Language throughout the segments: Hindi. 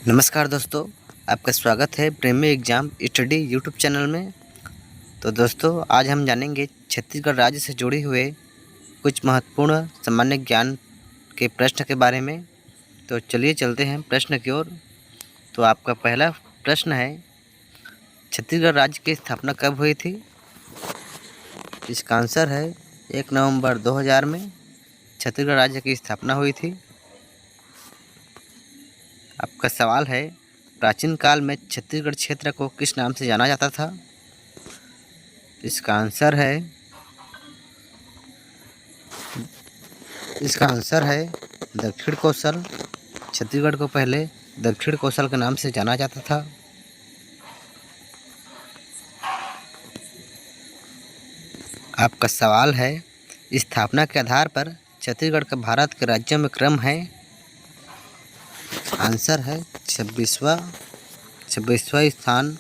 नमस्कार दोस्तों, आपका स्वागत है प्रेमी एग्जाम स्टडी यूट्यूब चैनल में। तो दोस्तों, आज हम जानेंगे छत्तीसगढ़ राज्य से जुड़े हुए कुछ महत्वपूर्ण सामान्य ज्ञान के प्रश्न के बारे में। तो चलिए चलते हैं प्रश्न की ओर। तो आपका पहला प्रश्न है, छत्तीसगढ़ राज्य की स्थापना कब हुई थी? इसका आंसर है 1 नवंबर 2000 में छत्तीसगढ़ राज्य की स्थापना हुई थी। आपका सवाल है, प्राचीन काल में छत्तीसगढ़ क्षेत्र को किस नाम से जाना जाता था? इसका आंसर है दक्षिण कोसल। छत्तीसगढ़ को पहले दक्षिण कोसल के नाम से जाना जाता था। आपका सवाल है, स्थापना के आधार पर छत्तीसगढ़ का भारत के राज्यों में क्रम है? आंसर है 26वां स्थान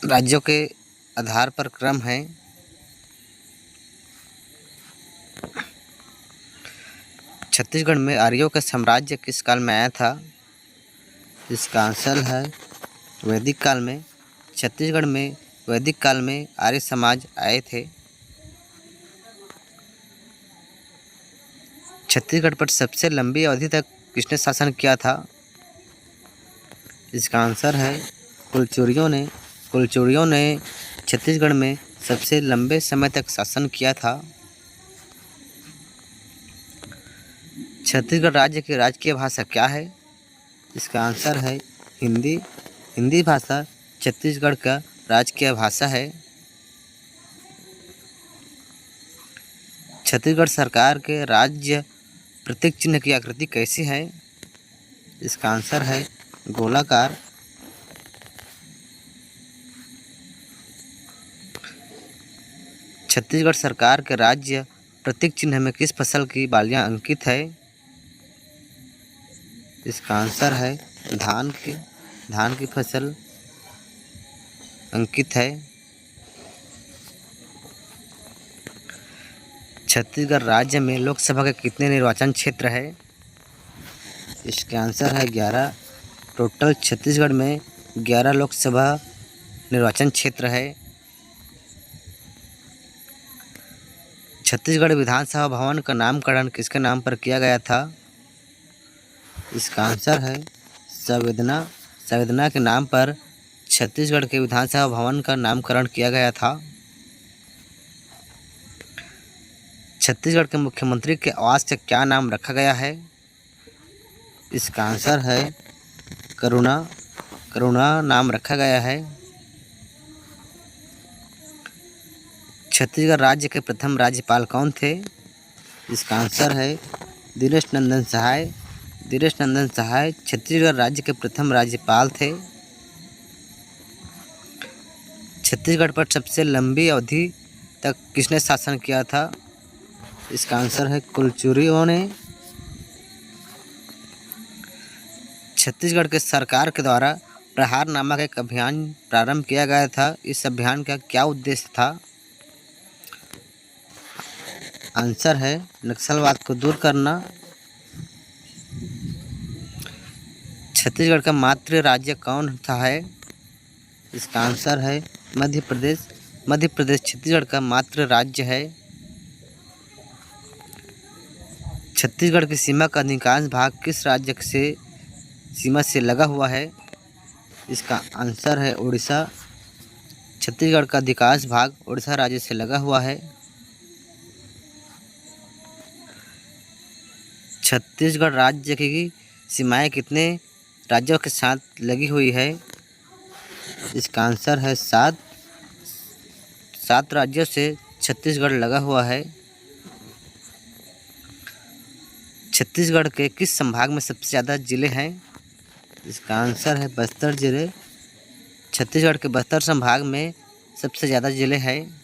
राज्यों के आधार पर क्रम है। छत्तीसगढ़ में आर्यों का साम्राज्य किस काल में आया था? इसका आंसर है वैदिक काल में। छत्तीसगढ़ में वैदिक काल में आर्य समाज आए थे। छत्तीसगढ़ पर सबसे लंबी अवधि तक किसने शासन किया था? इसका आंसर है कुलचुरियों ने छत्तीसगढ़ में सबसे लंबे समय तक शासन किया था। छत्तीसगढ़ राज्य की राजकीय भाषा क्या है? इसका आंसर है हिंदी। हिंदी भाषा छत्तीसगढ़ का राजकीय भाषा है। छत्तीसगढ़ सरकार के राज्य प्रतीक चिन्ह की आकृति कैसी है? इसका आंसर है गोलाकार। छत्तीसगढ़ सरकार के राज्य प्रतीक चिन्ह में किस फसल की बालियां अंकित है? इसका आंसर है धान की फसल अंकित है। छत्तीसगढ़ राज्य में लोकसभा के कितने निर्वाचन क्षेत्र है? इसका आंसर है 11। टोटल छत्तीसगढ़ में 11 लोकसभा निर्वाचन क्षेत्र है। छत्तीसगढ़ विधानसभा भवन का नामकरण किसके नाम पर किया गया था? इसका आंसर है संवेदना के नाम पर छत्तीसगढ़ के विधानसभा भवन का नामकरण किया गया था। छत्तीसगढ़ के मुख्यमंत्री के आवास का क्या नाम रखा गया है? इसका आंसर है करुणा नाम रखा गया है। छत्तीसगढ़ राज्य के प्रथम राज्यपाल कौन थे? इसका आंसर है दिनेश नंदन सहाय छत्तीसगढ़ राज्य के प्रथम राज्यपाल थे। छत्तीसगढ़ पर सबसे लंबी अवधि तक किसने शासन किया था? इसका आंसर है कुलचुरियों ने। छत्तीसगढ़ के सरकार के द्वारा प्रहार नामक एक अभियान प्रारंभ किया गया था। इस अभियान का क्या उद्देश्य था? आंसर है नक्सलवाद को दूर करना। छत्तीसगढ़ का मातृ राज्य कौन सा है? इसका आंसर है मध्य प्रदेश छत्तीसगढ़ का मातृ राज्य है। छत्तीसगढ़ की सीमा का अधिकांश भाग किस राज्य से सीमा से लगा हुआ है? इसका आंसर है उड़ीसा। छत्तीसगढ़ का अधिकांश भाग उड़ीसा राज्य से लगा हुआ है। छत्तीसगढ़ राज्य की सीमाएं कितने राज्यों के साथ लगी हुई है? इसका आंसर है 7 राज्यों से छत्तीसगढ़ लगा हुआ है। छत्तीसगढ़ के किस संभाग में सबसे ज़्यादा जिले हैं? इसका आंसर है बस्तर जिले। छत्तीसगढ़ के बस्तर संभाग में सबसे ज़्यादा जिले हैं।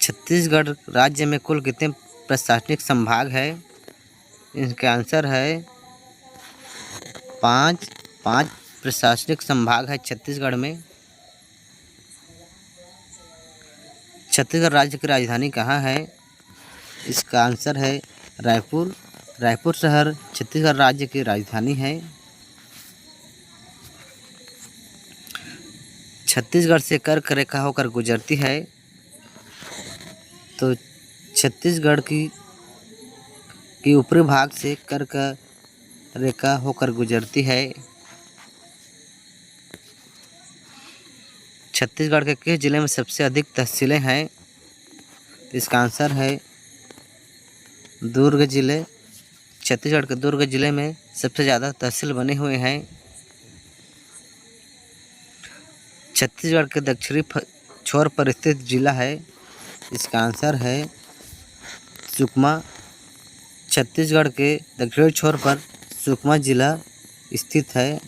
छत्तीसगढ़ राज्य में कुल कितने प्रशासनिक संभाग है? इसका आंसर है 5 प्रशासनिक संभाग है छत्तीसगढ़ में। छत्तीसगढ़ राज्य की राजधानी कहाँ है? इसका आंसर है रायपुर। रायपुर शहर छत्तीसगढ़ राज्य की राजधानी है। छत्तीसगढ़ से कर्क रेखा होकर गुजरती है। तो छत्तीसगढ़ की ऊपरी भाग से कर्क रेखा होकर गुजरती है। छत्तीसगढ़ के किस जिले में सबसे अधिक तहसीलें हैं? इसका आंसर है दुर्ग जिले। छत्तीसगढ़ के दुर्ग जिले में सबसे ज़्यादा तहसील बने हुए हैं। छत्तीसगढ़ के दक्षिणी छोर पर स्थित जिला है। इसका आंसर है सुकमा। छत्तीसगढ़ के दक्षिणी छोर पर सुकमा जिला स्थित है।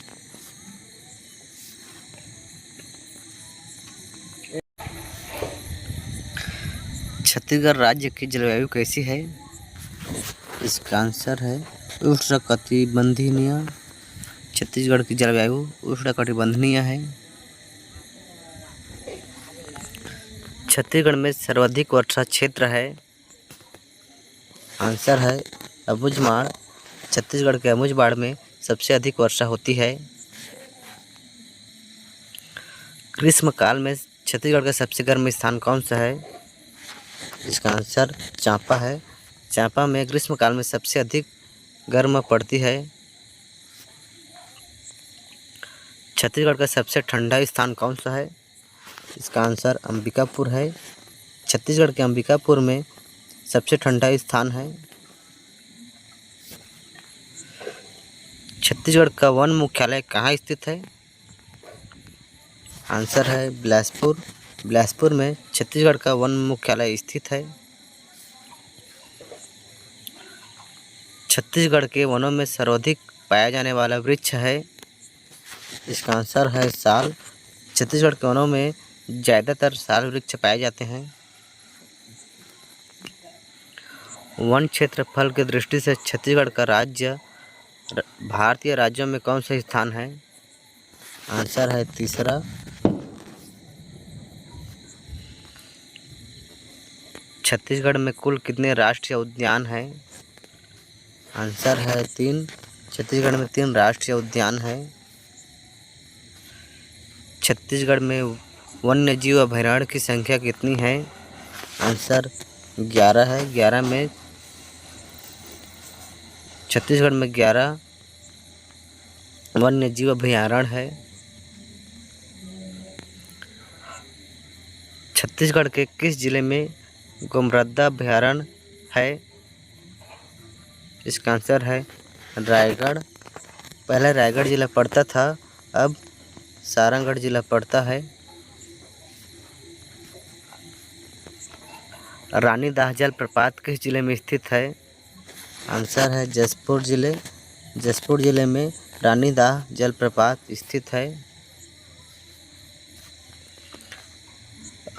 छत्तीसगढ़ राज्य की जलवायु कैसी है? इसका आंसर है उष्णकटिबंधीय। छत्तीसगढ़ की जलवायु उष्णकटिबंधीय है। छत्तीसगढ़ में सर्वाधिक वर्षा क्षेत्र है। आंसर है अबूझमाड़। छत्तीसगढ़ के अबूझमाड़ में सबसे अधिक वर्षा होती है। ग्रीष्मकाल में छत्तीसगढ़ का सबसे गर्म स्थान कौन सा है? इसका आंसर चांपा है। चांपा में ग्रीष्मकाल में सबसे अधिक गर्म पड़ती है। छत्तीसगढ़ का सबसे ठंडा स्थान कौन सा है? इसका आंसर अंबिकापुर है। छत्तीसगढ़ के अंबिकापुर में सबसे ठंडा स्थान है। छत्तीसगढ़ का वन मुख्यालय कहाँ स्थित है? आंसर है बिलासपुर। बिलासपुर में छत्तीसगढ़ का वन मुख्यालय स्थित है। छत्तीसगढ़ के वनों में सर्वाधिक पाया जाने वाला वृक्ष है। इसका आंसर है साल। छत्तीसगढ़ के वनों में ज़्यादातर साल वृक्ष पाए जाते हैं। वन क्षेत्रफल की दृष्टि से छत्तीसगढ़ का राज्य भारतीय राज्यों में कौन सा स्थान है? आंसर है तीसरा। छत्तीसगढ़ में कुल कितने राष्ट्रीय उद्यान हैं? आंसर है 3। छत्तीसगढ़ में 3 राष्ट्रीय उद्यान हैं। छत्तीसगढ़ में वन्य जीव अभयारण्य की संख्या कितनी है? आंसर 11 है। 11 में छत्तीसगढ़ में 11 वन्य जीव अभयारण्य है। छत्तीसगढ़ के किस जिले में गोमृदा अभयारण्य है? इसका आंसर है रायगढ़। पहले रायगढ़ जिला पड़ता था, अब सारंगढ़ जिला पड़ता है। रानीदाह जलप्रपात किस जिले में स्थित है? आंसर है जशपुर जिले। जशपुर जिले में रानीदाह जलप्रपात स्थित है।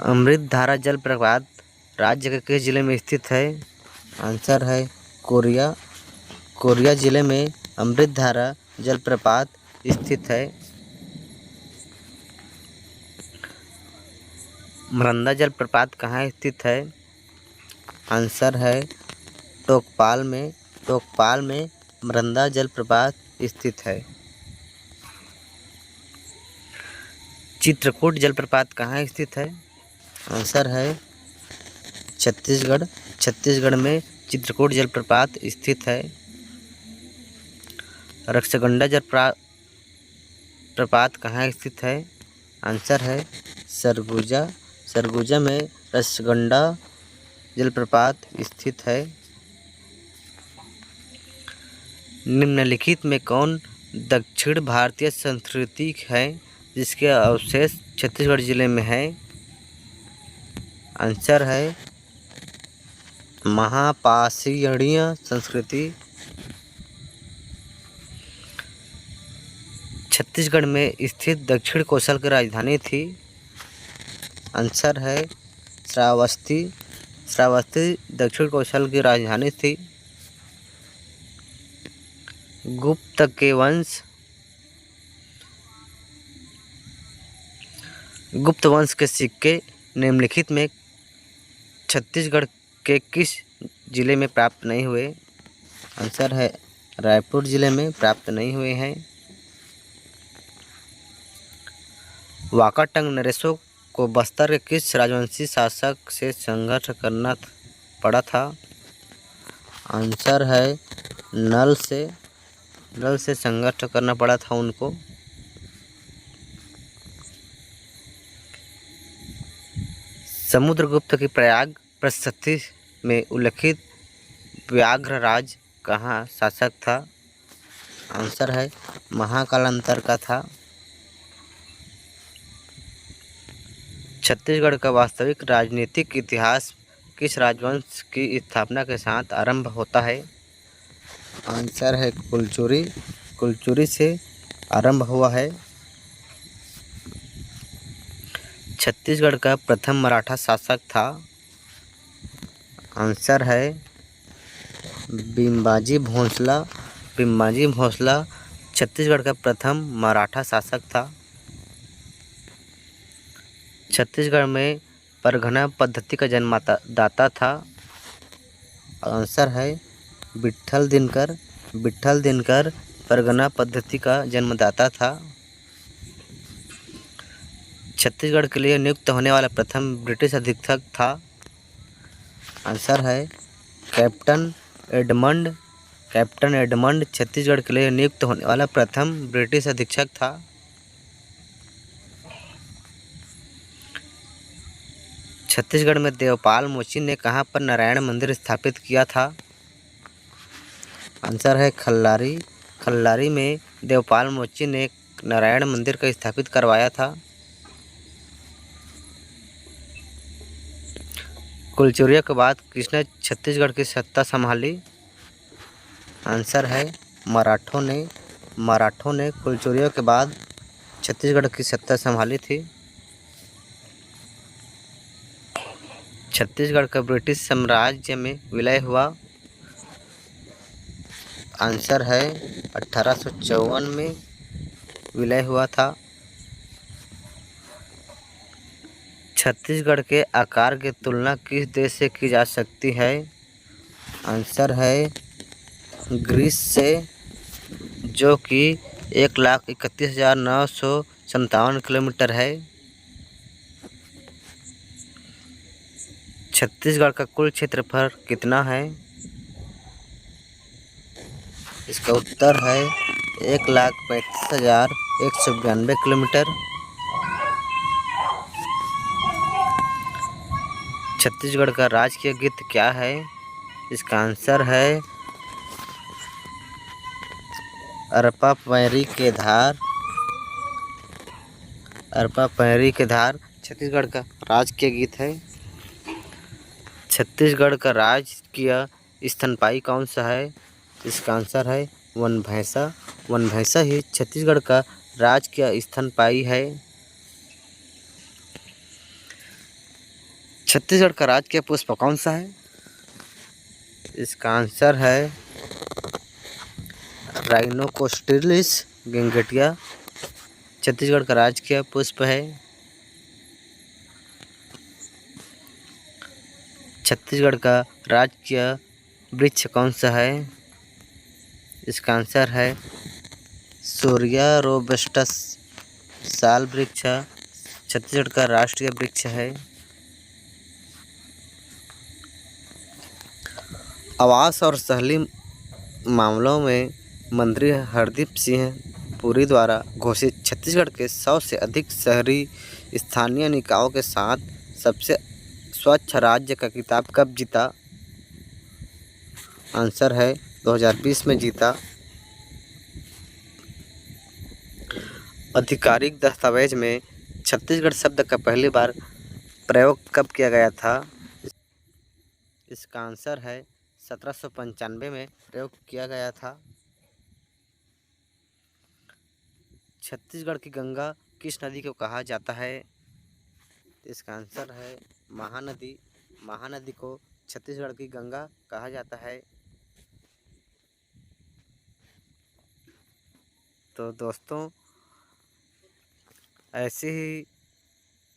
अमृतधारा जलप्रपात राज्य के किस जिले में स्थित है? आंसर है कोरिया। कोरिया जिले में अमृतधारा जलप्रपात स्थित है। मरंदा जलप्रपात कहाँ स्थित है? आंसर है टोकपाल में। टोकपाल में मरंदा जलप्रपात स्थित है। चित्रकूट जलप्रपात कहाँ स्थित है? आंसर है छत्तीसगढ़। छत्तीसगढ़ में चित्रकूट जलप्रपात स्थित है। रक्षगंडा जलप्रपात कहाँ स्थित है? आंसर है सरगुजा। सरगुजा में रक्षगंडा जलप्रपात स्थित है। निम्नलिखित में कौन दक्षिण भारतीय संस्कृति है जिसके अवशेष छत्तीसगढ़ जिले में है? आंसर है महापाषाणीय संस्कृति। छत्तीसगढ़ में स्थित दक्षिण कोसल की राजधानी थी। आंसर है श्रावस्ती। श्रावस्ती दक्षिण कोसल की राजधानी थी। गुप्त वंश के सिक्के निम्नलिखित में छत्तीसगढ़ के किस जिले में प्राप्त नहीं हुए। आंसर है रायपुर जिले में प्राप्त नहीं हुए हैं। वाकाटंग नरेशों को बस्तर के किस राजवंशी शासक से संघर्ष करना पड़ा था? आंसर है नल से संघर्ष करना पड़ा था उनको। समुद्रगुप्त की प्रयाग प्रशस्ति में उल्लिखित व्याघ्रराज कहाँ शासक था? आंसर है महाकालांतर का था। छत्तीसगढ़ का वास्तविक राजनीतिक इतिहास किस राजवंश की स्थापना के साथ आरंभ होता है? आंसर है कुलचुरी से आरंभ हुआ है। छत्तीसगढ़ का प्रथम मराठा शासक था। आंसर है बिम्बाजी भोंसला छत्तीसगढ़ का प्रथम मराठा शासक था। छत्तीसगढ़ में परगना पद्धति का जन्मदाता था। आंसर है विट्ठल दिनकर परगना पद्धति का जन्मदाता था। छत्तीसगढ़ के लिए नियुक्त होने वाला प्रथम ब्रिटिश अधीक्षक था। आंसर है कैप्टन एडमंड छत्तीसगढ़ के लिए नियुक्त होने वाला प्रथम ब्रिटिश अधीक्षक था। छत्तीसगढ़ में देवपाल मोची ने कहाँ पर नारायण मंदिर स्थापित किया था? आंसर है खल्लारी में देवपाल मोची ने नारायण मंदिर का स्थापित करवाया था। कुलचुरिया के बाद किसने छत्तीसगढ़ की सत्ता संभाली? आंसर है मराठों ने कुलचुरिया के बाद छत्तीसगढ़ की सत्ता संभाली थी। छत्तीसगढ़ का ब्रिटिश साम्राज्य में विलय हुआ। आंसर है 1854 में विलय हुआ था। छत्तीसगढ़ के आकार की तुलना किस देश से की जा सकती है? आंसर है ग्रीस से, जो कि 1,31,957 किलोमीटर है। छत्तीसगढ़ का कुल क्षेत्रफल कितना है? इसका उत्तर है 1,35,192 किलोमीटर। छत्तीसगढ़ का राजकीय गीत क्या है? इसका आंसर है अरपा पैरी के धार छत्तीसगढ़ का राजकीय गीत है। छत्तीसगढ़ का राजकीय स्तनपायी कौन सा है? इसका आंसर है वन भैंसा ही छत्तीसगढ़ का राजकीय स्तनपायी है। छत्तीसगढ़ का राजकीय पुष्प कौन सा है? इसका आंसर है राइनोकोस्टिलिस गिंगटिया छत्तीसगढ़ का राजकीय पुष्प है। छत्तीसगढ़ का राजकीय वृक्ष कौन सा है? इसका आंसर है सूर्या रोबस्टस साल वृक्ष छत्तीसगढ़ का राष्ट्रीय वृक्ष है। आवास और शहरी मामलों में मंत्री हरदीप सिंह पुरी द्वारा घोषित छत्तीसगढ़ के 100 से अधिक शहरी स्थानीय निकायों के साथ सबसे स्वच्छ राज्य का खिताब कब जीता? आंसर है 2020 में जीता। आधिकारिक दस्तावेज में छत्तीसगढ़ शब्द का पहली बार प्रयोग कब किया गया था? इसका आंसर है 1795 में प्रयोग किया गया था। छत्तीसगढ़ की गंगा किस नदी को कहा जाता है? इसका आंसर है महानदी को छत्तीसगढ़ की गंगा कहा जाता है। तो दोस्तों, ऐसे ही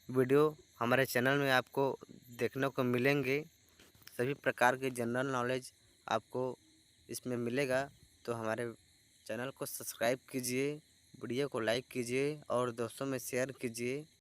वीडियो हमारे चैनल में आपको देखने को मिलेंगे। सभी प्रकार के जनरल नॉलेज आपको इसमें मिलेगा। तो हमारे चैनल को सब्सक्राइब कीजिए, वीडियो को लाइक कीजिए और दोस्तों में शेयर कीजिए।